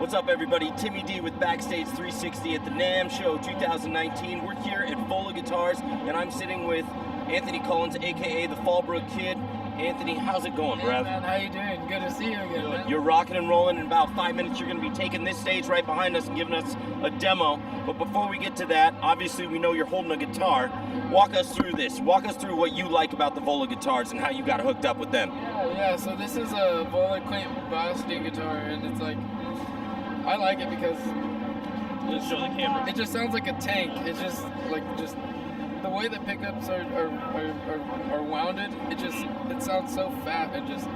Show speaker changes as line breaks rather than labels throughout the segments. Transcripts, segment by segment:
What's up, everybody? Timmy D with Backstage 360 at the NAMM Show 2019. We're here at Vola Guitars, and I'm sitting with Anthony Cullins, aka the Fallbrook Kid. Anthony, how's it going,
Hey,
bruv?
man, how you doing? Good to see you again, man.
You're rocking and rolling. In about 5 minutes, you're going to be taking this stage right behind us and giving us a demo. But before we get to that, obviously we know you're holding a guitar. Walk us through this. Walk us through what you like about the Vola Guitars and how you got hooked up with them.
Yeah, so this is a Vola Quaint Velocity guitar, and it's like, I like it because
Let's show the camera.
it just sounds like a tank. It's just the way the pickups are wounded. It sounds so fat, and just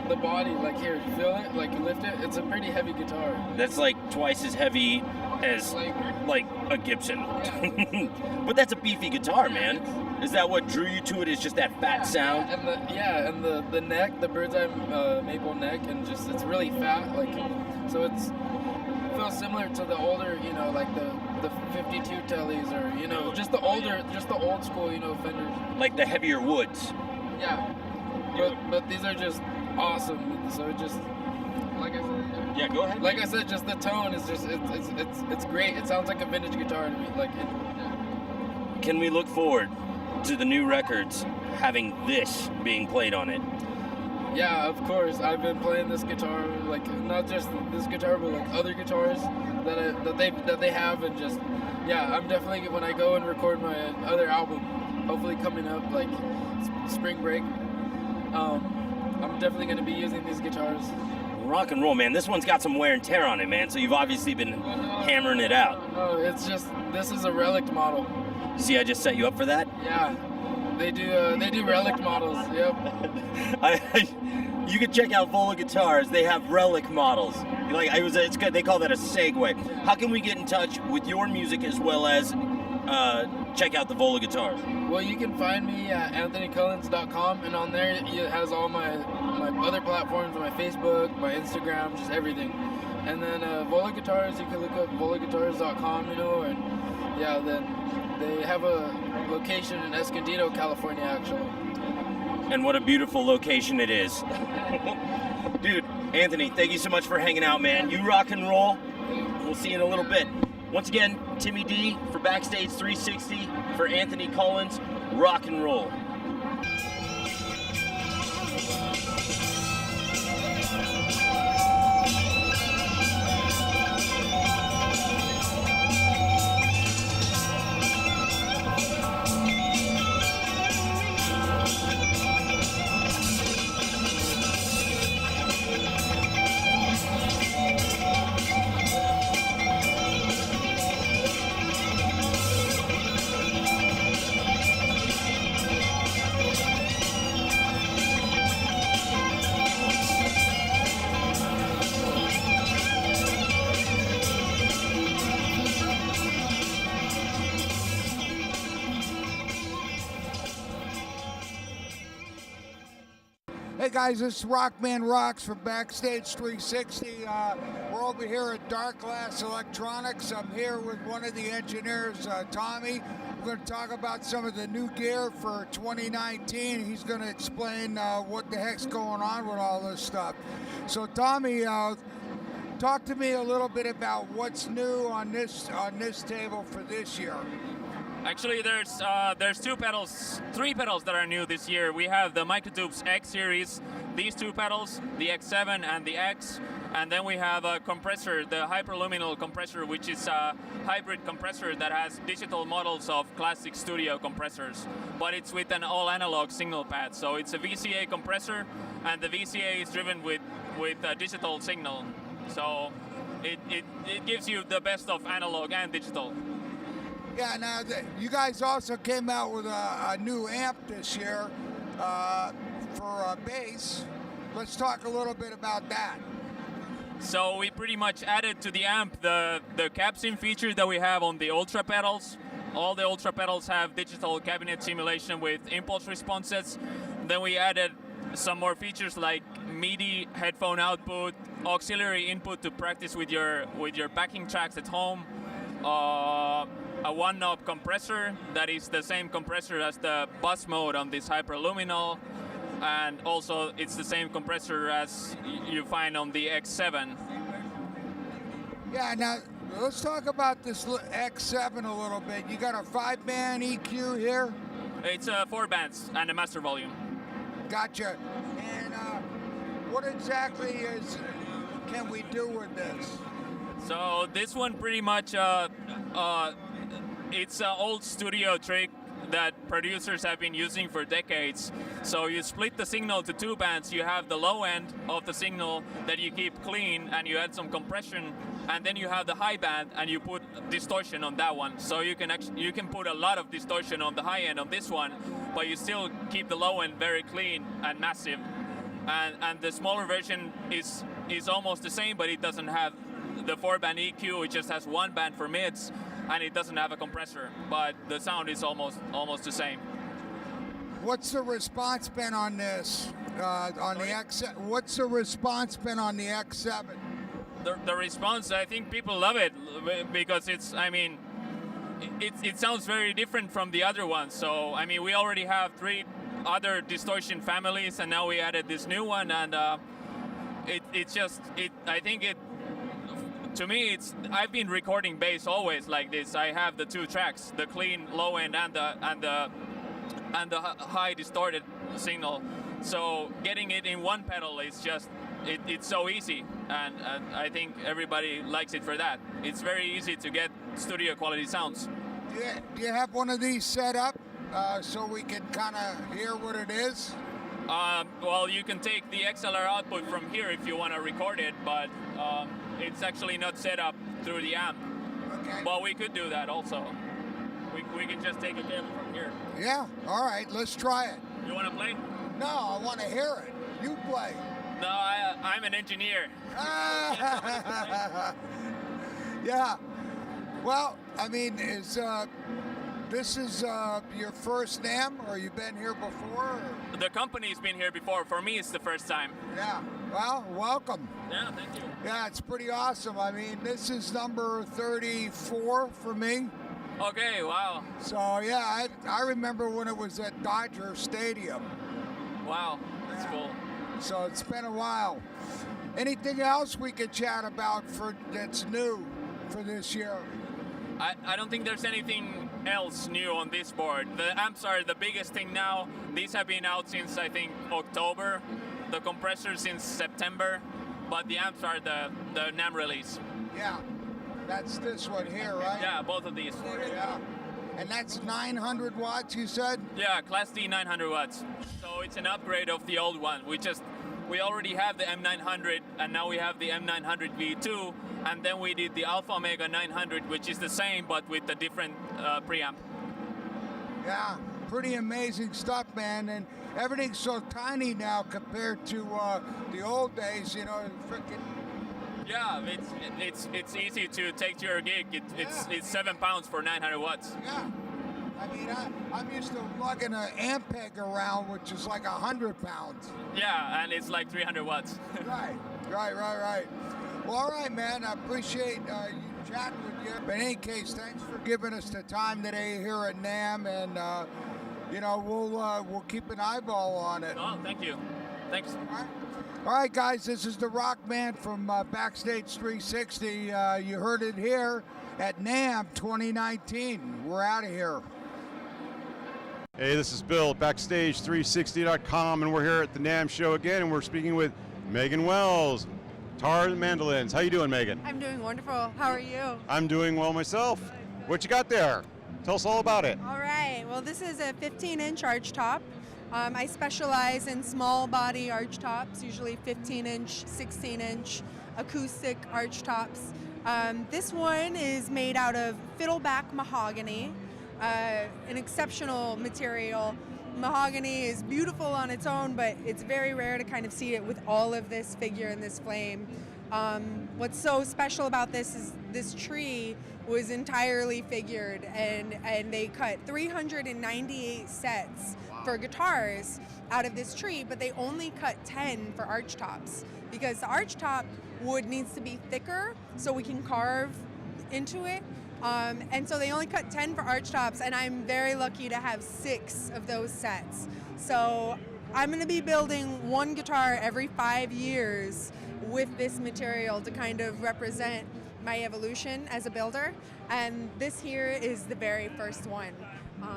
the body, like, here, feel it, like, lift it. It's a pretty heavy guitar.
That's like twice as heavy as like a Gibson. But that's a beefy guitar, man. Is that what drew you to it? Is just that fat sound?
And the neck, the bird's eye maple neck, and just it's really fat, like, so it feels similar to the older, you know, like the 52 tellies, or, you know, just the old school, you know, Fenders.
Like the heavier woods.
Yeah. But these are just awesome. So it just, like I said.
Yeah, go ahead.
Like I said, just the tone is just it's great. It sounds like a vintage guitar to me. Like,
Can we look forward to the new records having this being played on it?
Yeah, of course. I've been playing this guitar, like, not just this guitar, but like other guitars that they have, and just, yeah, I'm definitely, when I go and record my other album, hopefully coming up, like spring break, I'm definitely going to be using these guitars.
Rock and roll, man. This one's got some wear and tear on it, man, so you've obviously been hammering it out.
No, it's just, this is a relic model.
See, I just set you up for that?
Yeah. They do relic models. Yep.
You can check out Vola Guitars. They have relic models. Like, it's good. They call that a segue. How can we get in touch with your music as well as check out the Vola Guitars?
Well, you can find me at anthonycullins.com, and on there it has all my other platforms, my Facebook, my Instagram, just everything. And then Vola Guitars, you can look up volaguitars.com, you know, and yeah, then they have a location in Escondido, California, actually.
And what a beautiful location it is. Dude, Anthony, thank you so much for hanging out, man. You rock and roll. We'll see you in a little bit. Once again, Timmy D for Backstage 360, for Anthony Cullins, rock and roll.
Hey guys, this is Rockman Rocks from Backstage 360. We're over here at Darkglass Electronics. I'm here with one of the engineers, Tommy. We're going to talk about some of the new gear for 2019. He's going to explain what the heck's going on with all this stuff. So Tommy, talk to me a little bit about what's new on this table for this year.
Actually, there's three pedals that are new this year. We have the Microtubes X series, these two pedals, the X7 and the X, and then we have a compressor, the hyperluminal compressor, which is a hybrid compressor that has digital models of classic studio compressors, but it's with an all-analog signal pad. So it's a VCA compressor, and the VCA is driven with a digital signal. So it gives you the best of analog and digital.
Yeah, now you guys also came out with a new amp this year for bass. Let's talk a little bit about that.
So we pretty much added to the amp the capsyn feature that we have on the Ultra pedals. All the Ultra pedals have digital cabinet simulation with impulse responses. Then we added some more features like MIDI headphone output, auxiliary input to practice with your backing tracks at home. A one-knob compressor that is the same compressor as the bus mode on this hyperluminal, and also it's the same compressor as you find on the X7.
Yeah, now let's talk about this X7 a little bit. You got a 5-band EQ here?
It's 4 bands and a master volume.
Gotcha. And what exactly can we do with this?
So this one pretty much, it's an old studio trick that producers have been using for decades. So you split the signal to 2 bands. You have the low end of the signal that you keep clean and you add some compression, and then you have the high band and you put distortion on that one. So you can put a lot of distortion on the high end on this one, but you still keep the low end very clean and massive. And the smaller version is almost the same, but it doesn't have the 4-band EQ. It just has 1 band for mids, and it doesn't have a compressor, but the sound is almost the same.
What's the response been on this? On the X? What's the response been on the X7?
The response, I think people love it because it sounds very different from the other ones. So I mean, we already have 3 other distortion families, and now we added this new one, and to me, I've been recording bass always like this. I have the 2 tracks, the clean low end and the high distorted signal. So getting it in one pedal is just it's so easy, and I think everybody likes it for that. It's very easy to get studio quality sounds.
Yeah, do you have one of these set up so we can kind of hear what it is?
Well, you can take the XLR output from here if you want to record it, but it's actually not set up through the amp.
Okay.
But we could do that also. We can just take a cable from here.
Yeah, all right, let's try it.
You want to play?
No, I want to hear it. You play.
No, I'm an engineer.
Yeah. Well, I mean, this is your first NAMM, or you've been here before? Or?
The company's been here before. For me, it's the first time.
Yeah. Well, welcome.
Yeah, thank you.
Yeah, it's pretty awesome. I mean, this is number 34 for me.
Okay, wow.
So, yeah, I remember when it was at Dodger Stadium.
Wow, that's cool.
So it's been a while. Anything else we could chat about that's new for this year?
I don't think there's anything else new on this board. The amps are the biggest thing now. These have been out since, I think, October. The compressors since September. But the amps are the NAMM release.
Yeah, that's this one here, right?
Yeah, both of these.
Yeah. And that's 900 watts, you said?
Yeah, Class D 900 watts. So it's an upgrade of the old one. We already have the M900, and now we have the M900 V2, and then we did the Alpha Omega 900, which is the same but with a different preamp.
Yeah, pretty amazing stuff, man. And everything's so tiny now compared to the old days, you know, freaking.
Yeah, it's easy to take to your gig. It's 7 pounds for 900 watts.
Yeah. I mean, I'm used to lugging an amp peg around, which is like 100 pounds.
Yeah, and it's like 300 watts.
Right. Well, all right, man. I appreciate you chatting with you. But in any case, thanks for giving us the time today here at NAMM, and you know, we'll keep an eyeball on it.
Oh, thank you. Thanks.
All right, guys. This is the Rock Man from Backstage 360. You heard it here at NAMM 2019. We're out of here.
Hey, this is Bill at Backstage360.com, and we're here at the NAMM show again, and we're speaking with Maegan Wells, guitar and mandolins. How you doing, Maegan?
I'm doing wonderful. How are you?
I'm doing well myself. What you got there? Tell us all about it.
All right. Well, this is a 15-inch arch top. I specialize in small body arch tops, usually 15-inch, 16-inch acoustic arch tops. This one is made out of fiddleback mahogany. An exceptional material. Mahogany is beautiful on its own, but it's very rare to kind of see it with all of this figure and this flame. What's so special about this is this tree was entirely figured, and they cut 398 sets for guitars out of this tree, but they only cut 10 for arch tops because the arch top wood needs to be thicker so we can carve into it. And so they only cut 10 for arch tops, and I'm very lucky to have 6 of those sets. So I'm going to be building one guitar every 5 years with this material to kind of represent my evolution as a builder, and this here is the very first one.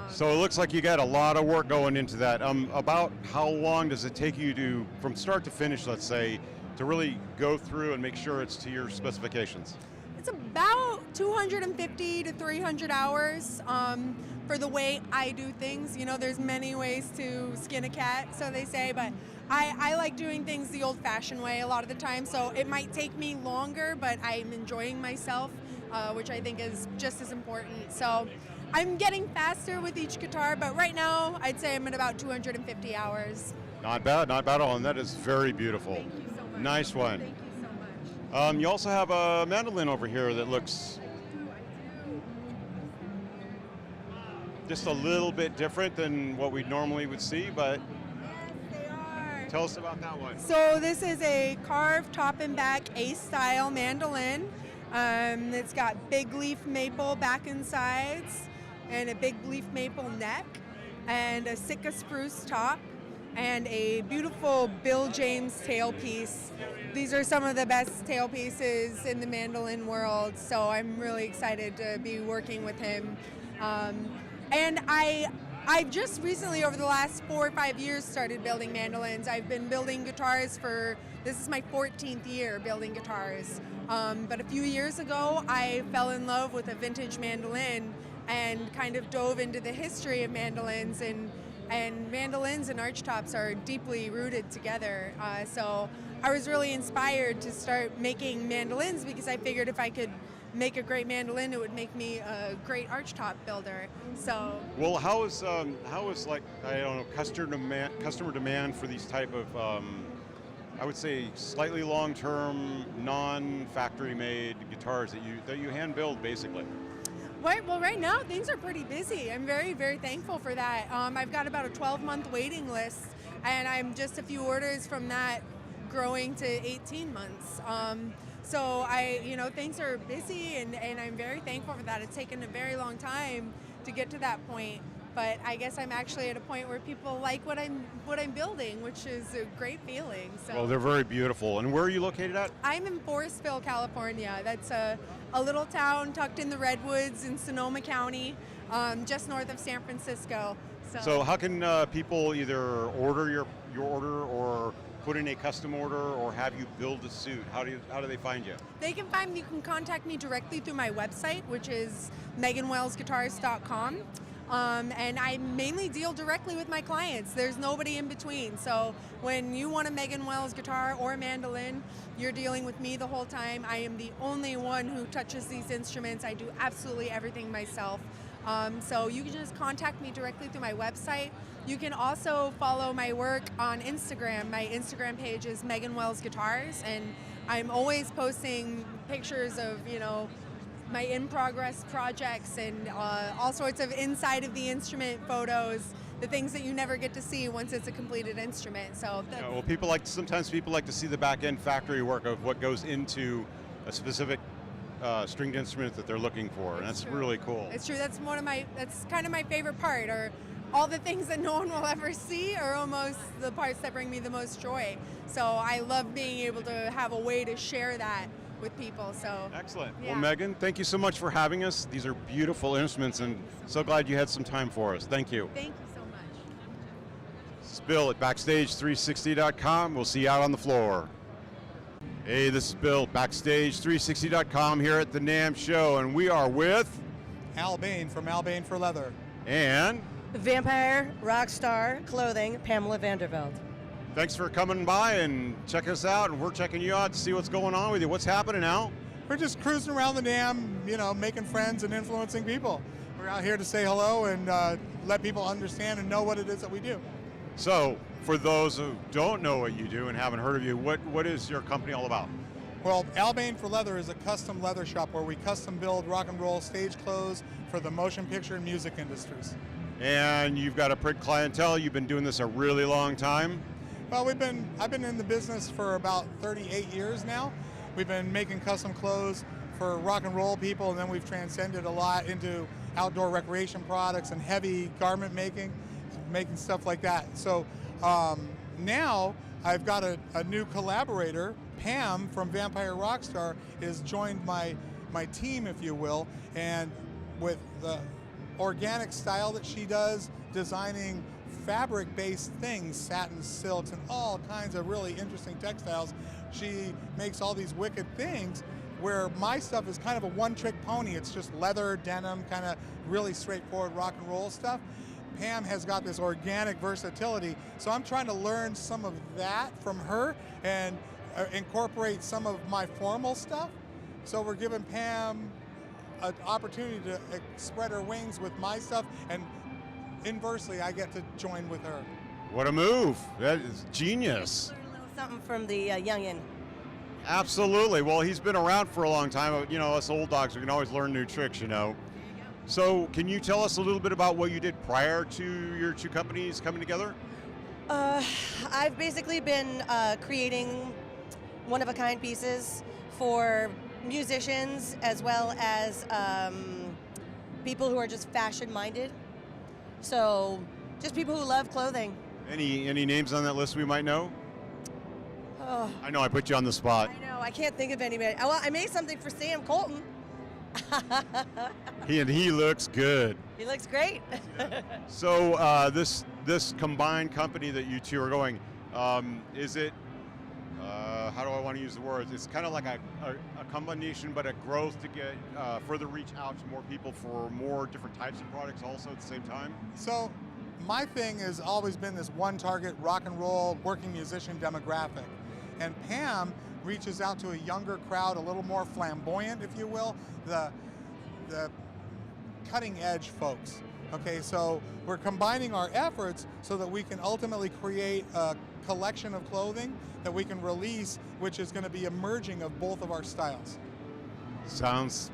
So it looks like you got a lot of work going into that. About how long does it take you to, from start to finish, let's say, to really go through and make sure it's to your specifications?
It's about 250 to 300 hours for the way I do things. You know, there's many ways to skin a cat, so they say, but I like doing things the old-fashioned way a lot of the time, so it might take me longer, but I'm enjoying myself, which I think is just as important. So I'm getting faster with each guitar, but right now I'd say I'm at about 250 hours.
Not bad at all, and that is very beautiful.
Thank you so much.
Nice one.
Thank you so much.
You also have a mandolin over here that looks just a little bit different than what we normally would see, but
Yes, they are.
tell us about that one.
So this is a carved top and back A-style mandolin. It's got big leaf maple back and sides, and a big leaf maple neck, and a Sitka spruce top, and a beautiful Bill James tailpiece. These are some of the best tailpieces in the mandolin world, so I'm really excited to be working with him. And I've just recently, over the last 4 or 5 years, started building mandolins. I've been building guitars this is my 14th year building guitars. But a few years ago, I fell in love with a vintage mandolin and kind of dove into the history of mandolins, and mandolins and archtops are deeply rooted together. So I was really inspired to start making mandolins because I figured if I could make a great mandolin, it would make me a great archtop builder. So
Well, how is like, I don't know, customer demand for these type of I would say slightly long-term, non-factory made guitars that you hand build basically?
right now things are pretty busy. I'm very, very thankful for that. I've got about a 12-month waiting list, and I'm just a few orders from that growing to 18 months. So things are busy, and I'm very thankful for that. It's taken a very long time to get to that point, but I guess I'm actually at a point where people like what I'm building, which is a great feeling. So
Well, they're very beautiful. And where are you located at?
I'm in Forestville, California. That's a little town tucked in the Redwoods in Sonoma County, just north of San Francisco.
So how can people either order your order or put in a custom order or have you build a suit? How do they find you?
You can contact me directly through my website, which is MeganWellsGuitars.com. And I mainly deal directly with my clients. There's nobody in between. So when you want a Maegan Wells guitar or mandolin, you're dealing with me the whole time. I am the only one who touches these instruments. I do absolutely everything myself. So you can just contact me directly through my website. You can also follow my work on Instagram. My Instagram page is Maegan Wells Guitars, and I'm always posting pictures of, my in-progress projects and all sorts of inside of the instrument photos, the things that you never get to see once it's a completed instrument. So
sometimes people like to see the back-end factory work of what goes into a specific stringed instrument that they're looking for, and that's really cool.
It's true. That's kind of my favorite part, or all the things that no one will ever see are almost the parts that bring me the most joy. So I love being able to have a way to share that with people. So
excellent.
Yeah.
Well, Megan, thank you so much for having us. These are beautiful instruments, and so glad you had some time for us. Thank you.
Thank you so much.
This is Bill at Backstage360.com. We'll see you out on the floor. Hey, this is Bill, Backstage360.com here at the NAMM show, and we are with
Al Bane from Bane For Leather.
and
Vampire Rockstar Clothing, Pamela Vandervelde.
thanks for coming by and checking us out, and we're checking you out to see what's going on with you. What's happening, Al?
We're just cruising around the NAMM, making friends and influencing people. We're out here to say hello and let people understand and know what it is that we do.
So, for those who don't know what you do and haven't heard of you, what is your company all about?
Well, Bane For Leather is a custom leather shop where we custom build rock and roll stage clothes for the motion picture and music industries.
And you've got a pretty clientele. You've been doing this a really long time.
Well, I've been in the business for about 38 years now. We've been making custom clothes for rock and roll people, and then we've transcended a lot into outdoor recreation products and heavy garment making stuff like that. So now I've got a new collaborator. Pam from Vampire Rockstar has joined my my team, if you will, and with the organic style that she does, designing fabric-based things, satin, silks, and all kinds of really interesting textiles. She makes all these wicked things where my stuff is kind of a one-trick pony. It's just leather, denim, kind of really straightforward rock and roll stuff. Pam has got this organic versatility, so I'm trying to learn some of that from her and incorporate some of my formal stuff. So we're giving Pam an opportunity to spread her wings with my stuff, and inversely, I get to join with her.
What a move. That is genius.
Learn a little something from the youngin'.
Absolutely. Well, he's been around for a long time. You know, us old dogs, we can always learn new tricks, you know. So can you tell us a little bit about what you did prior to your two companies coming together?
I've basically been creating one-of-a-kind pieces for musicians as well as people who are just fashion-minded. So just people who love clothing.
Any names on that list we might know?
Oh,
I know I put you on the spot.
I know, I can't think of anybody. Well, I made something for Sam Colton.
He looks good.
He looks great.
So this combined company that you two are going, is it, how do I want to use the words? It's kind of like a combination, but a growth to get further reach out to more people for more different types of products also at the same time?
So my thing has always been this one target rock and roll working musician demographic. And Pam reaches out to a younger crowd, a little more flamboyant, if you will, the cutting edge folks. Okay, so we're combining our efforts so that we can ultimately create a collection of clothing that we can release, which is going to be a merging of both of our styles.
Sounds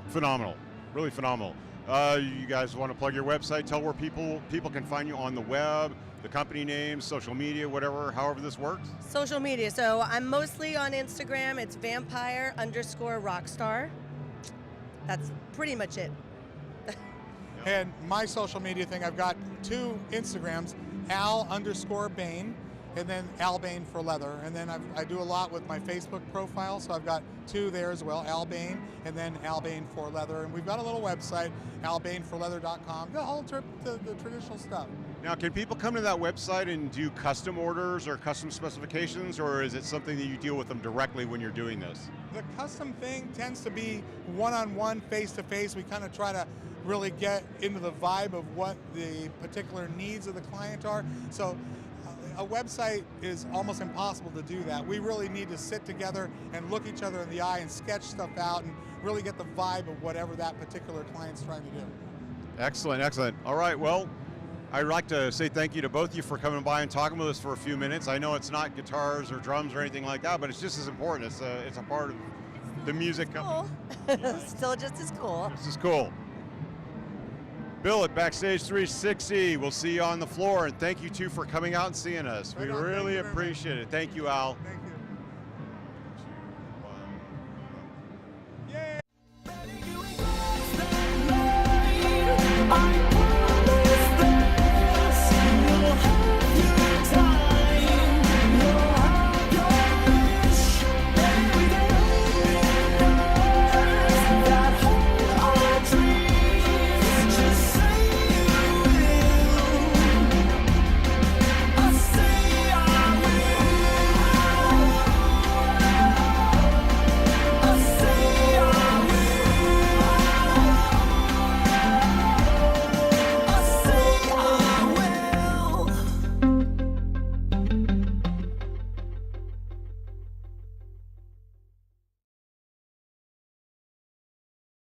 phenomenal, really phenomenal. You guys want to plug your website, tell where people can find you on the web, the company name, social media, whatever, however this works?
Social media. So I'm mostly on Instagram. It's vampire_rockstar. That's pretty much it.
And my social media thing, I've got two Instagrams, Al_Bane, and then Al Bane For Leather. And then I do a lot with my Facebook profile, so I've got two there as well, Al Bane, and then Al Bane For Leather. And we've got a little website, albaneforleather.com, the whole trip, the traditional stuff.
Now, can people come to that website and do custom orders or custom specifications, or is it something that you deal with them directly when you're doing this?
The custom thing tends to be one-on-one, face-to-face. We kind of try to really get into the vibe of what the particular needs of the client are. So a website is almost impossible to do that. We really need to sit together and look each other in the eye and sketch stuff out and really get the vibe of whatever that particular client's trying to do.
Excellent, excellent. All right, well, I'd like to say thank you to both of you for coming by and talking with us for a few minutes. I know it's not guitars or drums or anything like that, but it's just as important. It's a part of the music company.
Cool. Still just as cool.
This is cool. Bill at Backstage 360. We'll see you on the floor, and thank you two for coming out and seeing us. We
Right on.
really
Thank you very much.
appreciate it. Thank you, Al.
Thank you.